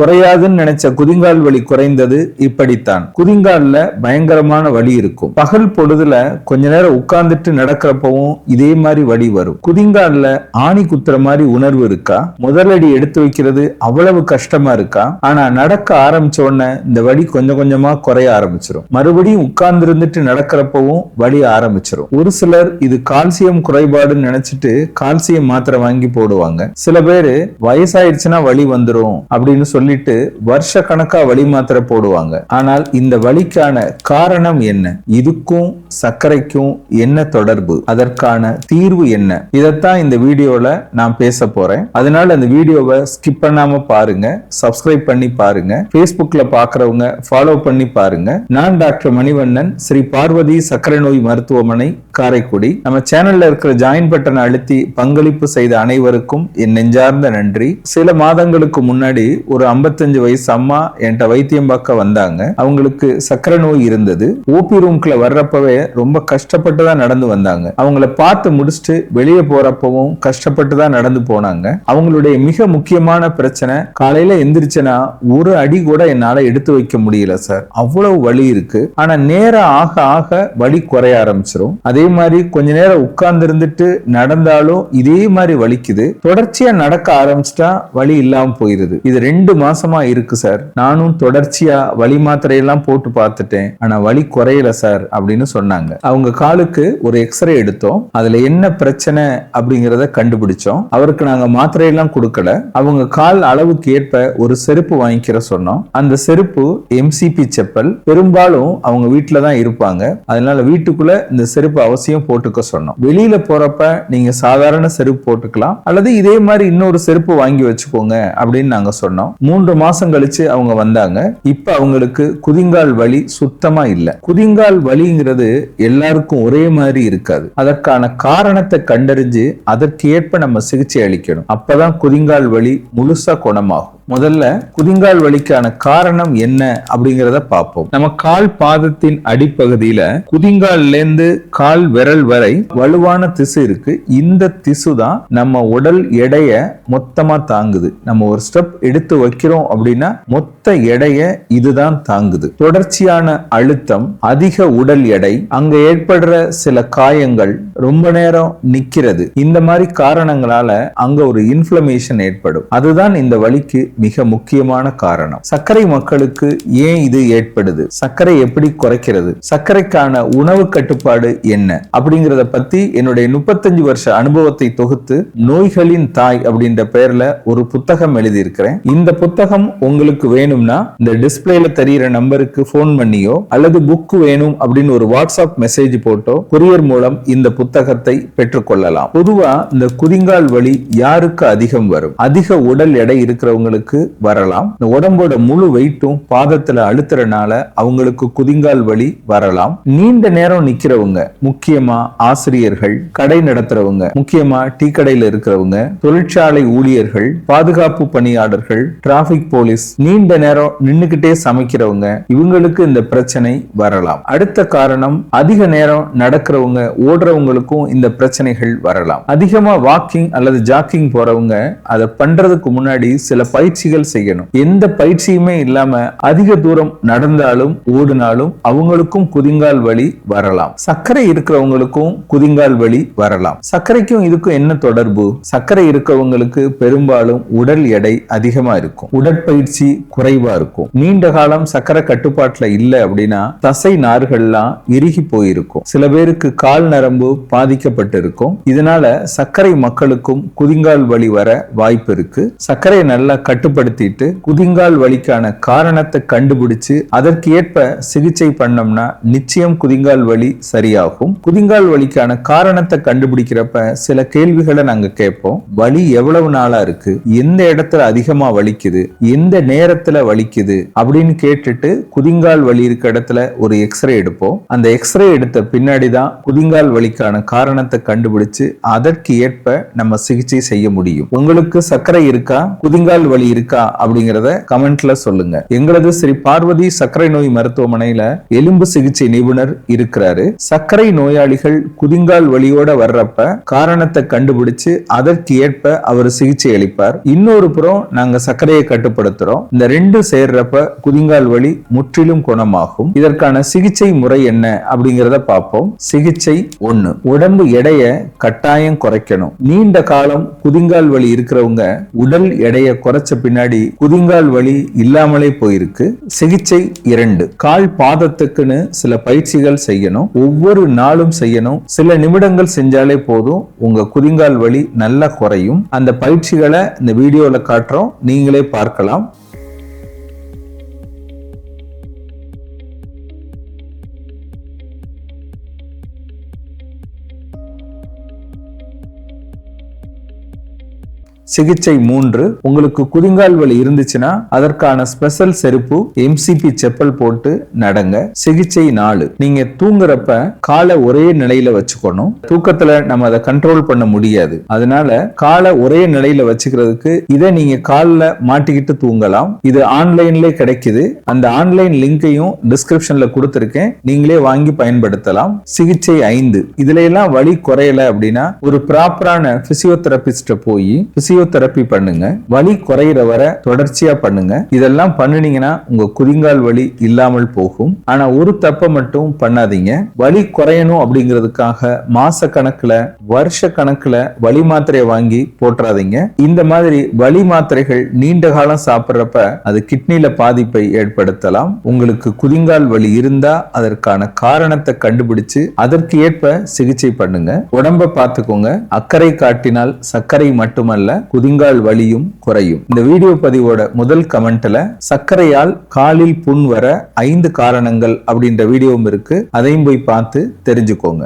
குறையாதுன்னு நினைச்ச குதிங்கால் வலி குறைந்தது இப்படித்தான். குதிங்கால்ல பயங்கரமான வலி இருக்கும். பகல் பொழுதுல கொஞ்ச நேரம் உட்கார்ந்துட்டு நடக்கிறப்பவும் இதே மாதிரி வலி வரும். குதிங்கால்ல ஆணி குத்துற மாதிரி உணர்வு இருக்கா? முதலடி எடுத்து வைக்கிறது அவ்வளவு கஷ்டமா இருக்கா? ஆனா நடக்க ஆரம்பிச்ச உடனே இந்த வலி கொஞ்சம் கொஞ்சமா குறைய ஆரம்பிச்சிடும். மறுபடியும் உட்கார்ந்து இருந்துட்டு நடக்கிறப்பவும் வலி ஆரம்பிச்சிடும். ஒரு சிலர் இது கால்சியம் குறைபாடுன்னு நினைச்சிட்டு கால்சியம் மாத்திரை வாங்கி போடுவாங்க. சில பேரு வயசாயிருச்சுன்னா வலி வந்துரும் அப்படின்னு சொல்லிட்டு வருஷ கணக்கா வலி மாத்திரை போடுவாங்க. ஆனால் இந்த வலிக்கான காரணம் என்ன? இதுக்கும் சர்க்கரைக்கும் என்ன தொடர்பு? அதற்கான தீர்வு என்ன? இதைத்தான் இந்த வீடியோல நான் பேச போறேன். அதனால இந்த வீடியோவை ஸ்கிப் பண்ணாம பாருங்க, சப்ஸ்கிரைப் பண்ணி பாருங்க, Facebookல பாக்குறவங்க ஃபாலோ பண்ணி பாருங்க. நான் டாக்டர் மணிவண்ணன், ஸ்ரீ பார்வதி சர்க்கரை நோய் மருத்துவமனை, காரைக்குடி. நம்ம சேனல்ல இருக்கிற ஜாயின் பட்டனை அழுத்தி பங்களிப்பு செய்த அனைவருக்கும் என் நெஞ்சார்ந்த நன்றி. சில மாதங்களுக்கு முன்னாடி ஒரு 55 வயசு அம்மா என்கிட்ட வைத்தியம் பார்க்க வந்தாங்க. அவங்களுக்கு சர்க்கரை நோய் இருந்தது. ஓபி ரூம்குள்ள வர்றப்பவே ரொம்ப கஷ்டப்பட்டு தான் நடந்து வந்தாங்க. அவங்கள பார்த்து முடிச்சுட்டு வெளியே போறப்பவும் கஷ்டப்பட்டு தான் நடந்து போனாங்க. அவங்களுடைய மிக முக்கியமான பிரச்சனை, காலையில எந்திரிச்சனா ஒரு அடி கூட என்னால எடுத்து வைக்க முடியல சார், அவ்வளவு வலி இருக்கு. ஆனா நேரம் ஆக ஆக வலி குறைய ஆரம்பிச்சிடும். அதே மாதிரி கொஞ்ச நேரம் உட்கார்ந்து இருந்துட்டு நடந்தாலும் இதே மாதிரி வலிக்குது. தொடர்ச்சியா நடக்க ஆரம்பிச்சிட்டா வலி இல்லாம போயிருது. இது 2 மாசமா இருக்கு சார். நானும் தொடர்ச்சியா வலி மாத்திரையெல்லாம் போட்டு பார்த்துட்டேன், ஆனா வலி குறையல சார் அப்படின்னு சொன்னாங்க. அவங்க காலுக்கு ஒரு எக்ஸ்ரே எடுத்தோம். அதுல என்ன பிரச்சனை அப்படிங்கறத கண்டுபிடிச்சோம். அவருக்கு நாங்க மாத்திரையெல்லாம் கொடுக்கல. அவங்க கால் அளவுக்கு ஏற்ப ஒரு செருப்பு வாங்கிக்கிற சொன்னோம். அந்த செருப்பு MCP செப்பல். பெரும்பாலும் அவங்க வீட்டுல தான் இருப்பாங்க. அதனால வீட்டுக்குள்ள இந்த செருப்பு அவசியம் போட்டுக்க சொன்னோம். வெளியில போறப்ப நீங்க சாதாரண செருப்பு போட்டுக்கலாம், அல்லது இதே மாதிரி இன்னொரு செருப்பு வாங்கி வச்சுக்கோங்க அப்படின்னு நாங்க சொன்னோம். 3 மாசம் கழிச்சு அவங்க வந்தாங்க. இப்ப அவங்களுக்கு குதிங்கால் வலி சுத்தமா இல்ல. குதிங்கால் வலிங்கிறது எல்லாருக்கும் ஒரே மாதிரி இருக்காது. அதற்கான காரணத்தை கண்டறிஞ்சு அதற்கு ஏற்ப நம்ம சிகிச்சை அளிக்கணும். அப்பதான் குதிங்கால் வலி முழுசா குணமாகும். முதல்ல குதிங்கால் வலிக்கான காரணம் என்ன அப்படிங்கறத பார்ப்போம். நம்ம கால் பாதத்தின் அடிப்பகுதியில குதிங்கால்ல இருந்து கால் விரல் வரை வலுவான திசு இருக்கு. இந்த திசு தான் நம்ம உடல் எடைய மொத்தமா தாங்குது. நம்ம ஒரு ஸ்டெப் எடுத்து வைக்கிறோம் அப்படின்னா மொத்த எடைய இதுதான் தாங்குது. தொடர்ச்சியான அழுத்தம், அதிக உடல் எடை, அங்க ஏற்படுற சில காயங்கள், ரொம்ப நேரம் நிக்கிறது, இந்த மாதிரி காரணங்களால அங்க ஒரு இன்ஃப்ளமேஷன் ஏற்படும். அதுதான் இந்த வலிக்கு மிக முக்கியமான காரணம். சர்க்கரை மக்களுக்கு ஏன் இது ஏற்படுது? சர்க்கரை எப்படி குறைக்கிறது? சர்க்கரைக்கான உணவு கட்டுப்பாடு என்ன அப்படிங்கறத பத்தி என்னுடைய 35 வருஷ அனுபவத்தை தொகுத்து நோய்களின் தாய் அப்படின்ற பெயர்ல ஒரு புத்தகம் எழுதியிருக்கிறேன். இந்த புத்தகம் உங்களுக்கு வேணும்னா இந்த டிஸ்பிளேல தெரியிற நம்பருக்கு போன் பண்ணியோ அல்லது புக் வேணும் அப்படின்னு ஒரு வாட்ஸ்அப் மெசேஜ் போட்டோ கொரியர் மூலம் இந்த புத்தகத்தை பெற்றுக்கொள்ளலாம். பொதுவா இந்த குதிங்கால் வலி யாருக்கு அதிகம் வரும்? அதிக உடல் எடை இருக்கிறவங்களுக்கு வரலாம். இந்த உடம்போட முழு வெயிட்டும் பாதத்துல அழுத்துறனால அவங்களுக்கு குதிங்கால் வலி வரலாம். நீண்ட நேரம் நிக்கிறவங்க, முக்கியமா ஆசிரியர்கள், கடை நடத்துறவங்க, முக்கியமா டீ கடையில இருக்கிறவங்க, தொழிற்சாலை ஊழியர்கள், பாதுகாப்பு பணியாளர்கள், டிராபிக் போலீஸ், நீண்ட நேரம் நின்னுகிட்டே சமைக்கிறவங்க, இவங்களுக்கு இந்த பிரச்சனை வரலாம். அடுத்த காரணம், அதிக நேரம் நடக்கிறவங்க, ஓடுறவங்களுக்கும் இந்த பிரச்சனைகள் வரலாம். அதிகமா வாக்கிங் அல்லது ஜாக்கிங் போறவங்க அதை பண்றதுக்கு முன்னாடி சில பயிற்சிகள் செய்யணும். எந்த பயிற்சியுமே இல்லாம அதிக தூரம் நடந்தாலும் ஓடினாலும் அவங்களுக்கும் குதிங்கால் வலி வரலாம். சர்க்கரை இருக்கிறவங்களுக்கும் குதிங்கால் வலி வரலாம். சர்க்கரைக்கும் இதுக்கும் என்ன தொடர்பு? சர்க்கரை இருக்கவங்களுக்கு பெரும்பாலும் உடல் எடை அதிகமா இருக்கும், உடற்பயிற்சி குறைவா இருக்கும். நீண்ட காலம் சர்க்கரை கட்டுப்பாட்டுல இல்ல அப்படின்னா தசை நார்கள்லாம் இறுகி போயிருக்கும். சில பேருக்கு கால் நரம்பு பாதிக்கப்பட்டு இருக்கும். இதனால சர்க்கரை மக்களுக்கும் குதிங்கால் வலி வர வாய்ப்பு இருக்கு. சர்க்கரையை நல்லா கட்டுப்படுத்திட்டு குதிங்கால் வலிக்கான காரணத்தை கண்டுபிடிச்சு அதற்கு ஏற்ப சிகிச்சை பண்ணோம்னா நிச்சயம் குதிங்கால் வலி சரியாகும். குதிங்கால் வலிக்கான காரணத்தை கண்டுபிடிக்கிறப்ப சில கேள்விகளை நாங்க கேட்போம். வலி எவ்வளவு நாளா இருக்கு, எந்த இடத்துல அதிகமா வலிக்குது, எந்த நேரத்துல வலிக்குது அப்படின்னு கேட்டுட்டு குதிங்கால் வலி இருக்க இடத்துல ஒரு எக்ஸ்ரே எடுப்போம். அந்த எக்ஸ்ரே எடுத்த பின்னாடிதான் குதிங்கால் வலிக்கான காரணத்தை கண்டுபிடிச்சு அதற்கு ஏற்ப நம்ம சிகிச்சை செய்ய முடியும். உங்களுக்கு சர்க்கரை இருக்கா, குதிங்கால் வலி இருக்கா அப்படிங்கறத கமெண்ட்ல சொல்லுங்க. எங்களது ஸ்ரீ பார்வதி சர்க்கரை நோய் மருத்துவமனையில எலும்பு சிகிச்சை நிபுணர் இருக்கிறாரு. சர்க்கரை நோயாளிகள் குதிங்கால் வலியோட வர்றப்ப காரணத்தை கண்டுபிடிச்சு அதற்கு ஏற்ப அவர் சிகிச்சை அளிப்பார். இன்னொரு புறம் நாங்க சர்க்கரையை கட்டுப்படுத்துறோம். இந்த ரெண்டு சேர்றப்ப குதிங்கால் வலி முற்றிலும் குணமாகும். இதற்கான சிகிச்சை முறை என்ன அப்படிங்கறத பார்ப்போம். சிகிச்சை 1, உடம்பு எடைய கட்டாயம் குறைக்கணும். நீண்ட காலம் குதிங்கால் வலி இருக்கிறவங்க உடல் எடையை குறைச்ச பின்னாடி குதிங்கால் வலி இல்லாமலே போயிருக்கு. சிகிச்சை 2, கால் பாதத்துக்குன்னு சில பயிற்சிகள் செய்யணும். ஒவ்வொரு நாளும் செய்யணும். சில நிமிடங்கள் செஞ்சாலே போதும், உங்க குதிங்கால் வலி நல்லா குறையும். அந்த பயிற்சிகளை இந்த வீடியோல காட்டுறோம், நீங்களே பார்க்கலாம். சிகிச்சை 3, உங்களுக்கு குதிங்கால் வலி இருந்துச்சுன்னா அதற்கான ஸ்பெஷல் செருப்பு எம்சிபி செப்பல் போட்டு நடங்க. சிகிச்சை 4, நீங்க தூங்குறப்ப காலை ஒரே நிலையில வச்சுக்கணும். தூக்கத்துல நம்ம அதை கண்ட்ரோல் பண்ண முடியாது. அதனால காலை ஒரே நிலையில வச்சுக்கிறதுக்கு இதை நீங்க காலில் மாட்டிக்கிட்டு தூங்கலாம். இது ஆன்லைன்ல கிடைக்குது. அந்த ஆன்லைன் லிங்கையும் டிஸ்கிரிப்ஷன்ல கொடுத்திருக்கேன், நீங்களே வாங்கி பயன்படுத்தலாம். சிகிச்சை 5, இதுல எல்லாம் வலி குறையல அப்படின்னா ஒரு ப்ராப்பரான பிசியோதெரபிஸ்ட போய் பிசியோதெரபி பண்ணுங்க. வலி குறையிற வரை தொடர்ச்சியா பண்ணுங்க. இதெல்லாம் பண்ணுனீங்கன்னா உங்க குதிங்கால் வலி இல்லாமல் போகும். ஆனா ஒரு தப்ப மட்டும் பண்ணாதீங்க. வலி குறையணும் அப்படிங்கிறதுக்காக மாச கணக்குல வருஷ கணக்குல வலி மாத்திரையை வாங்கி போட்டுறாதீங்க. இந்த மாதிரி வலி மாத்திரைகள் நீண்ட காலம் சாப்பிட்றப்ப அது கிட்னில பாதிப்பை ஏற்படுத்தலாம். உங்களுக்கு குதிங்கால் வலி இருந்தா அதற்கான காரணத்தை கண்டுபிடிச்சு அதற்கு ஏற்ப சிகிச்சை பண்ணுங்க. உடம்ப பார்த்துக்கோங்க. அக்கறை காட்டினால் சர்க்கரை மட்டுமல்ல, குதிங்கால் வலியும் குறையும். இந்த வீடியோ பதிவோட முதல் கமெண்ட்ல சர்க்கரையால் காலில் புண் வர 5 காரணங்கள் அப்படின்ற வீடியோவும் இருக்கு. அதையும் போய் பார்த்து தெரிஞ்சுக்கோங்க.